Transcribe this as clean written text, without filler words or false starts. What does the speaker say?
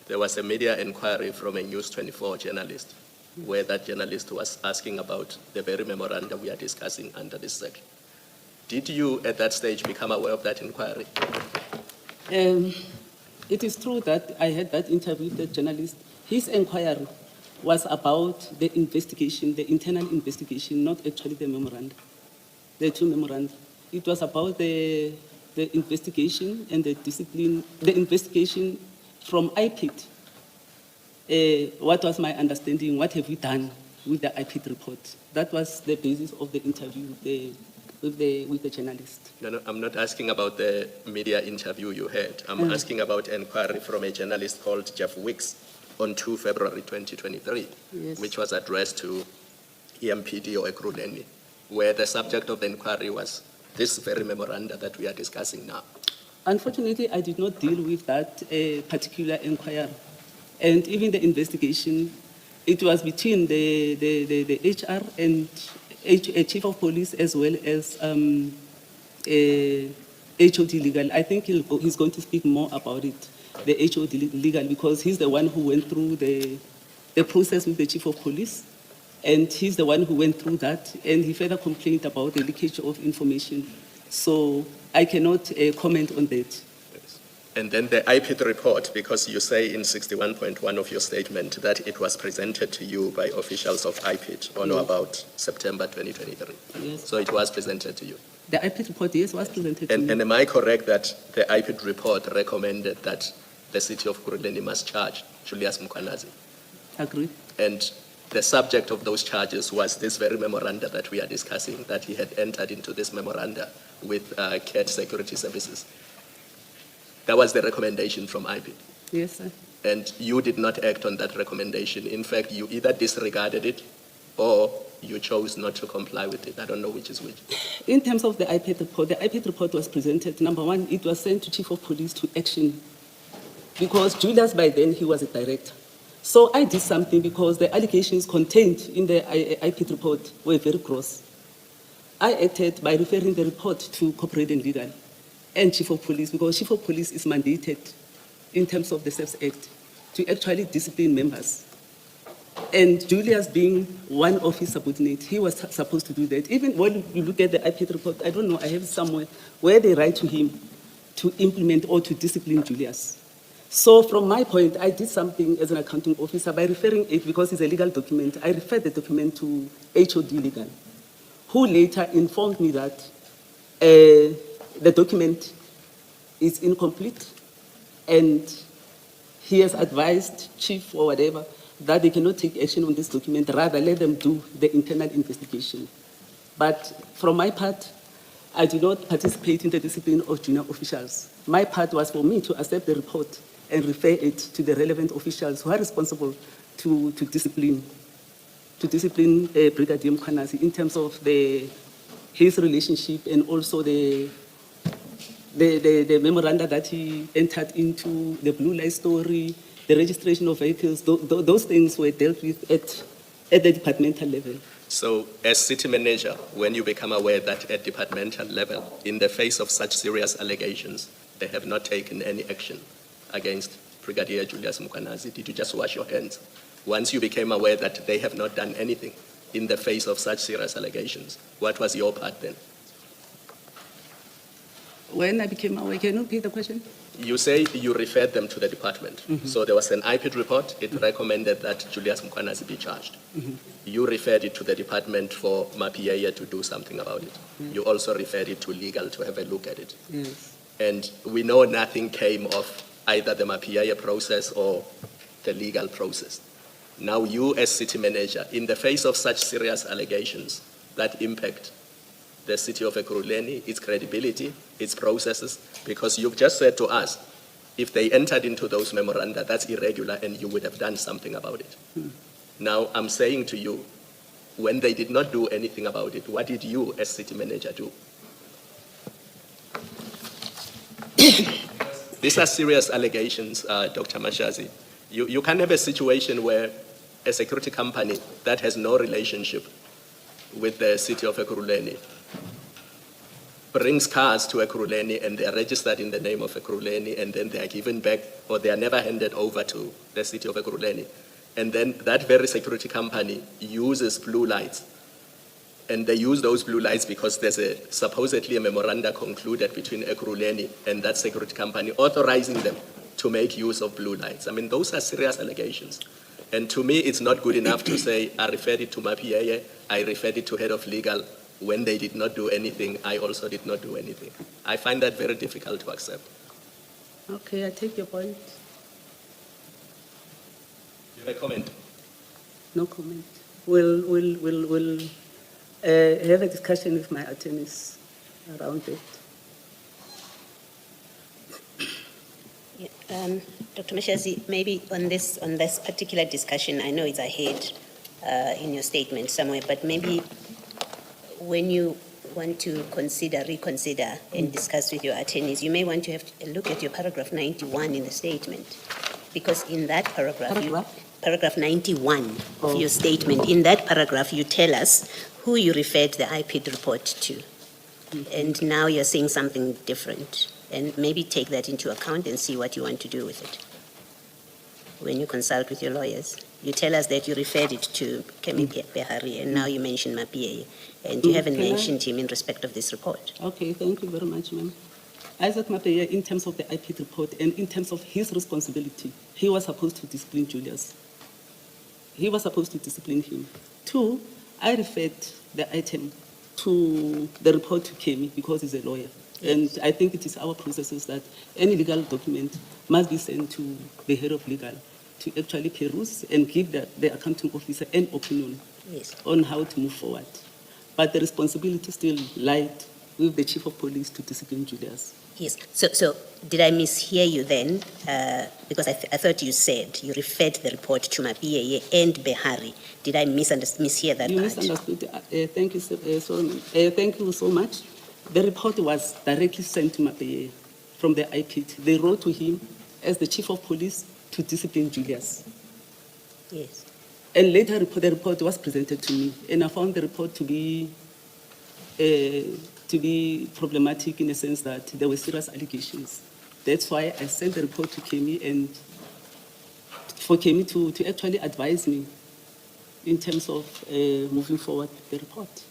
there was a media inquiry from a News 24 journalist, where that journalist was asking about the very memorandum we are discussing under this section. Did you, at that stage, become aware of that inquiry? It is true that I had that interview with the journalist. His inquiry was about the investigation, the internal investigation, not actually the memorandum, the two memoranda. It was about the investigation and the discipline, the investigation from IPIT. What was my understanding? What have we done with the IPIT report? That was the basis of the interview with the journalist. No, I'm not asking about the media interview you had. I'm asking about an inquiry from a journalist called Jeff Wicks on 2 February 2023, Yes. which was addressed to EMPD or Ekurhuleni, where the subject of the inquiry was this very memoranda that we are discussing now. Unfortunately, I did not deal with that particular inquiry. And even the investigation, it was between the HR and Chief of Police as well as HOD Legal. I think he's going to speak more about it, the HOD Legal, because he's the one who went through the process with the Chief of Police. And he's the one who went through that, and he further complained about the leakage of information. So I cannot comment on that. Yes. And then the IPIT report, because you say in 61.1 of your statement that it was presented to you by officials of IPIT on or about September 2023. Yes. So it was presented to you. The IPIT report, yes, was presented to me. And am I correct that the IPIT report recommended that the city of Ekurhuleni must charge Julius Mkhwanazi? Agreed. And the subject of those charges was this very memoranda that we are discussing, that he had entered into this memoranda with CAT Security Services. That was the recommendation from IPIT. Yes, sir. And you did not act on that recommendation. In fact, you either disregarded it or you chose not to comply with it. I don't know which is which. In terms of the IPIT report was presented. Number one, it was sent to Chief of Police to action because Julius, by then, he was a director. So I did something because the allegations contained in the IPIT report were very gross. I acted by referring the report to Corporate and Legal and Chief of Police, because Chief of Police is mandated in terms of the SEFS Act to actually discipline members. And Julius, being one of his subordinates, he was supposed to do that. Even when you look at the IPIT report, I don't know, I have it somewhere, where they write to him to implement or to discipline Julius. So from my point, I did something as an accounting officer by referring it, because it's a legal document, I referred the document to HOD Legal, who later informed me that the document is incomplete, and he has advised chief or whatever that they cannot take action on this document, rather let them do the internal investigation. But from my part, I do not participate in the discipline of junior officials. My part was for me to accept the report and refer it to the relevant officials who are responsible to discipline Brigadier Mkhwanazi in terms of his relationship and also the memoranda that he entered into, the blue light story, the registration of vehicles. Those things were dealt with at the departmental level. So as city manager, when you become aware that at departmental level, in the face of such serious allegations, they have not taken any action against Brigadier Julius Mkhwanazi, did you just wash your hands? Once you became aware that they have not done anything in the face of such serious allegations, what was your part then? When I became aware, can you repeat the question? You say you referred them to the department. Mm-hmm. So there was an IPIT report. It recommended that Julius Mkhwanazi be charged. Mm-hmm. You referred it to the department for Mapiaya to do something about it. Mm-hmm. You also referred it to legal to have a look at it. Yes. And we know nothing came of either the Mapiaya process or the legal process. Now you as city manager, in the face of such serious allegations that impact the city of Ekurhuleni, its credibility, its processes, because you've just said to us, if they entered into those memoranda, that's irregular and you would have done something about it. Now I'm saying to you, when they did not do anything about it, what did you as city manager do? These are serious allegations, Dr. Mashazi. You can't have a situation where a security company that has no relationship with the city of Ekurhuleni brings cars to Ekurhuleni and they are registered in the name of Ekurhuleni, and then they are given back or they are never handed over to the city of Ekurhuleni. And then that very security company uses blue lights. And they use those blue lights because there's supposedly a memoranda concluded between Ekurhuleni and that security company authorizing them to make use of blue lights. I mean, those are serious allegations. And to me, it's not good enough to say, I referred it to my PA, I referred it to head of legal. When they did not do anything, I also did not do anything. I find that very difficult to accept. Okay, I take your point. You have a comment? No comment. We'll have a discussion with my attorneys around it. Yeah, Dr. Mashazi, maybe on this particular discussion, I know it's ahead in your statement somewhere, but maybe when you want to reconsider and discuss with your attorneys, you may want to have a look at your paragraph 91 in the statement, because in that paragraph 91 of your statement, in that paragraph you tell us who you referred the IPID report to. And now you're saying something different. And maybe take that into account and see what you want to do with it. When you consult with your lawyers, you tell us that you referred it to Kemi Behari, and now you mention my PA, and you haven't mentioned him in respect of this report. Okay, thank you very much, ma'am. Isaac Mapea, in terms of the IPID report and in terms of his responsibility, he was supposed to discipline Julius. He was supposed to discipline him. 2, I referred the item to the report to Kemi because he's a lawyer. And I think it is our processes that any legal document must be sent to the head of legal to actually peruse and give the accounting officer an opinion on how to move forward. But the responsibility still lied with the chief of police to discipline Julius. Yes. So did I mishear you then? Because I thought you said you referred the report to my PA and Behari. Did I mishear that You part? misunderstood. Thank you, thank you so much. The report was directly sent to Mapeye from the IPID. They wrote to him as the chief of police to discipline Julius. Yes. And later the report was presented to me, and I found the report to be problematic in the sense that there were serious allegations. That's why I sent the report to Kemi, and for Kemi to actually advise me in terms of moving forward with the report.